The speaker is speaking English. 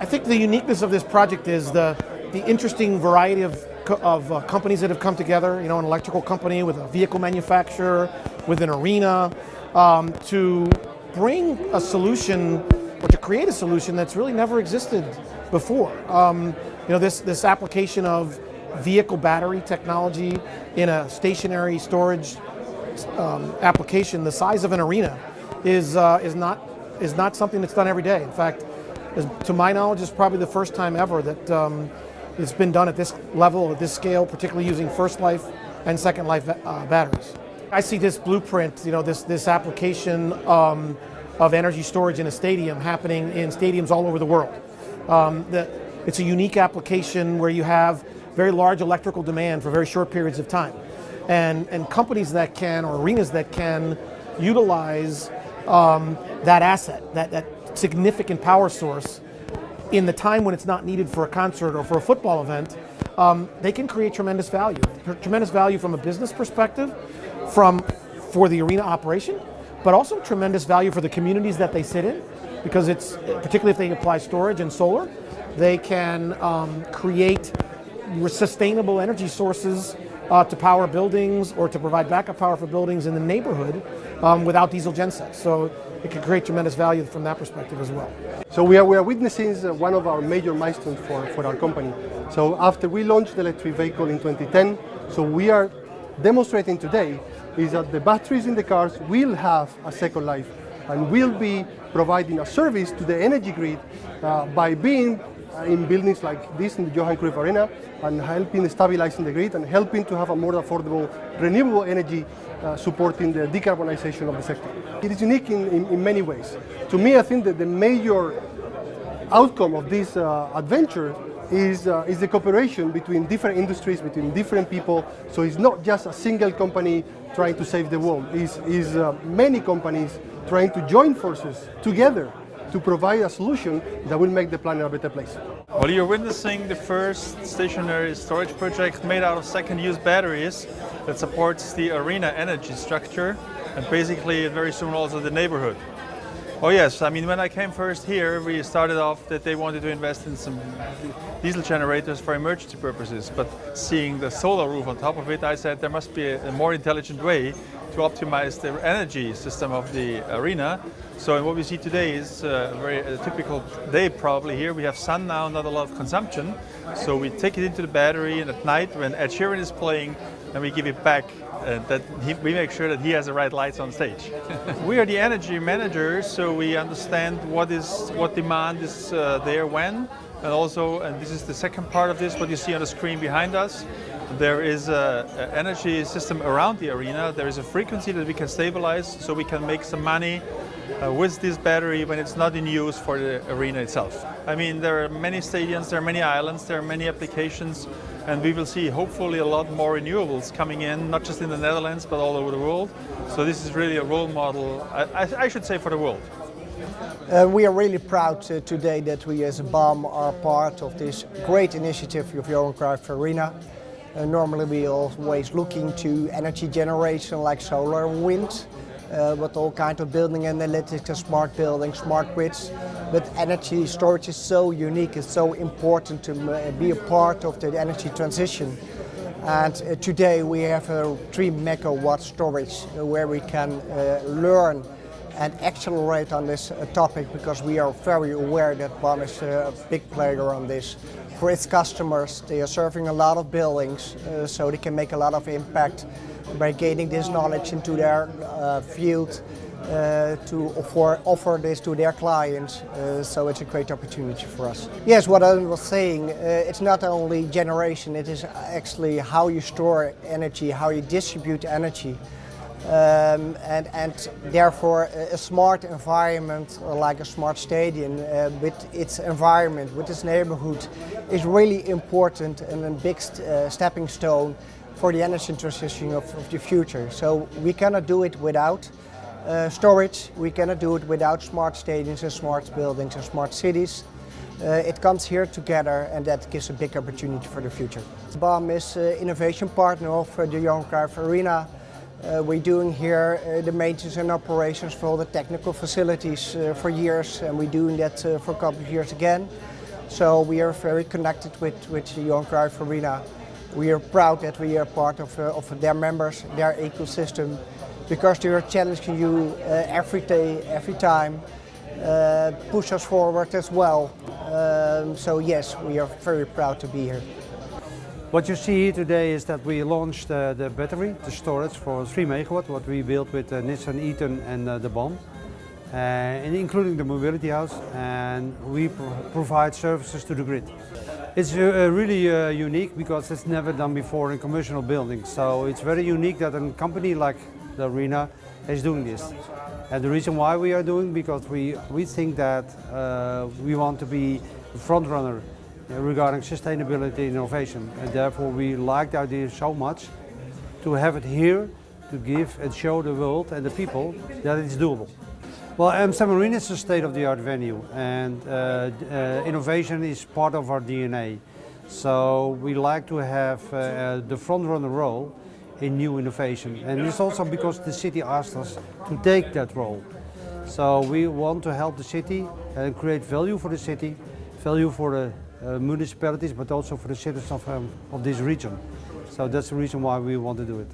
I think the uniqueness of this project is the interesting variety of companies that have come together. You know, an electrical company with a vehicle manufacturer, with an arena, to bring a solution or to create a solution that's really never existed before. You know, this application of vehicle battery technology in a stationary storage application the size of an arena is not something that's done every day. In fact, to my knowledge, it's probably the first time ever that it's been done at this level, at this scale, particularly using first life and second life batteries. I see this blueprint, you know, this application of energy storage in a stadium happening in stadiums all over the world. It's a unique application where you have very large electrical demand for very short periods of time. And companies that can, or arenas that can utilize that asset, that significant power source in the time when it's not needed for a concert or for a football event, they can create tremendous value. Tremendous value from a business perspective, for the arena operation, but also tremendous value for the communities that they sit in, because it's, particularly if they apply storage and solar, they can create sustainable energy sources to power buildings or to provide backup power for buildings in the neighborhood without diesel gensets. So it can create tremendous value from that perspective as well. So we are witnessing one of our major milestones for our company. So after we launched the electric vehicle in 2010, so we are demonstrating today is that the batteries in the cars will have a second life and will be providing a service to the energy grid by being in buildings like this in the Johan Cruyff Arena and helping stabilizing the grid and helping to have a more affordable renewable energy supporting the decarbonization of the sector. It is unique in many ways. To me, I think that the major outcome of this adventure is the cooperation between different industries, between different people. So it's not just a single company trying to save the world. It's many companies trying to join forces together to provide a solution that will make the planet a better place. Well, you're witnessing the first stationary storage project made out of second-use batteries that supports the arena energy structure and basically very soon also the neighborhood. Oh yes, I mean, when I came first here, we started off that they wanted to invest in some diesel generators for emergency purposes, but seeing the solar roof on top of it, I said there must be a more intelligent way to optimize the energy system of the arena. So what we see today is a very typical day probably here. We have sun now, not a lot of consumption. So we take it into the battery, and at night when Ed Sheeran is playing, then we give it back. We make sure that he has the right lights on stage. We are the energy managers, so we understand what demand is there when, and also, and this is the second part of this, what you see on the screen behind us. There is an energy system around the arena. There is a frequency that we can stabilize, so we can make some money with this battery when it's not in use for the arena itself. I mean, there are many stadiums, there are many islands, there are many applications, and we will see hopefully a lot more renewables coming in, not just in the Netherlands, but all over the world. So this is really a role model, I should say, for the world. We are really proud today that we as BAM are part of this great initiative of Johan Cruyff Arena. Normally we are always looking to energy generation like solar and wind, with all kinds of building analytics and smart buildings, smart grids. But energy storage is so unique, it's so important to be a part of the energy transition. And today we have a 3 megawatt storage where we can learn and accelerate on this topic, because we are very aware that BAM is a big player on this. For its customers, they are serving a lot of buildings, so they can make a lot of impact by gaining this knowledge into their field to offer this to their clients. So it's a great opportunity for us. Yes, what I was saying, it's not only generation, it is actually how you store energy, how you distribute energy. And therefore a smart environment like a smart stadium with its environment, with its neighborhood, is really important and a big stepping stone for the energy transition of the future. So we cannot do it without storage, we cannot do it without smart stadiums and smart buildings and smart cities. It comes here together, and that gives a big opportunity for the future. BAM is innovation partner of the Johan Cruyff Arena. We're doing here the maintenance and operations for all the technical facilities for years, and we're doing that for a couple of years again. So we are very connected with the Johan Cruyff Arena. We are proud that we are part of their members, their ecosystem, because they are challenging you every day, every time, push us forward as well. So yes, we are very proud to be here. What you see here today is that we launched the battery, the storage for 3 megawatt, what we built with Nissan Eaton and the BAM, and including the mobility house, and we provide services to the grid. It's really unique because it's never done before in commercial buildings. So it's very unique that a company like the Arena is doing this. And the reason why we are doing, because we think that we want to be a front runner regarding sustainability and innovation, and therefore we like the idea so much to have it here to give and show the world and the people that it's doable. Well, Amsterdam Arena is a state-of-the-art venue, and innovation is part of our DNA. So we like to have the front-runner role in new innovation, and it's also because the city asked us to take that role. So we want to help the city and create value for the city, value for the municipalities, but also for the citizens of this region. So that's the reason why we want to do it.